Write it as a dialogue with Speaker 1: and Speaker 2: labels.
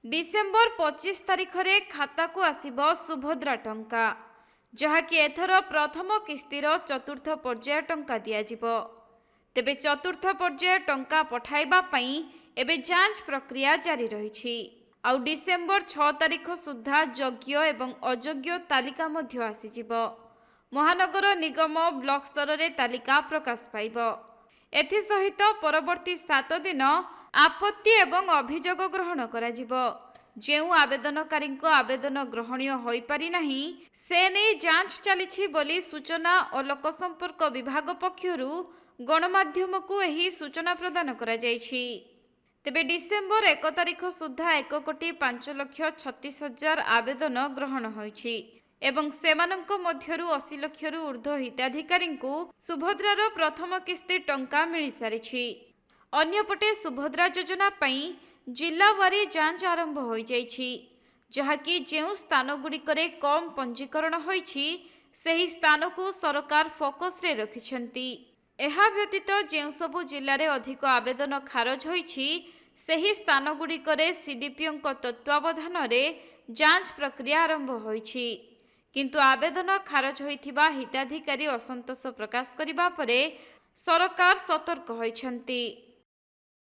Speaker 1: December 25 तारिख रे खाता को आसिबो सुभद्रा टंका जहाँकि एथर प्रथम किस्तिर चतुर्थ पर्याय टंका दियाजिबो। तेबे चतुर्थ पर्याय टंका पठाइबा पई एबे जांच प्रक्रिया जारी रहिछि। आउ डिसेम्बर 6 तारिख सुद्धा योग्य एवं अयोग्य तालिका मध्य आसीजिबो। महानगर निगम ब्लॉक स्तर रे तालिका प्रकाश पाइबो। एथि सहित परवर्ती 7 दिन आपत्ति एवं अभियोग ग्रहण कराजिबो। जेउ आवेदनकारी आवेदन ग्रहणीय होई पारि नाही से नै जांच चलिछि बोली सूचना और लोक संपर्क विभाग पक्षरु गणमाध्यम को एही सूचना प्रदान करा जायछि। तेबे डिसेम्बर 1 तारिख सुद्धा 1,05,36,000 आवेदन ग्रहण होइछि एवं सेमानंक मध्यरु 80 लक्षरु ऊर्ध्व हिताधिकारी सुभद्रार प्रथम किस्ती टंका मिली सारिछि। अन्यपटे सुभद्रा योजना पई जिल्लावारी जांच आरंभ होई जाइछि, जहाँकि जेउ स्थान गुड़िकरे कम पंजीकरण होइछि सेही स्थान को सरकार फोकस रे रखिछंती। एहा व्यतीत जेउ सबु जिल्ला रे अधिक आवेदन खारज होइछि सेही स्थान गुड़िकरे सीडीपीओ तत्वावधान रे जांच प्रक्रिया आरंभ होइछि। किंतु आवेदन खारज होइथिबा हिताधिकारी असंतोष प्रकाश करिबा परे सरकार सतर्क होइछंती।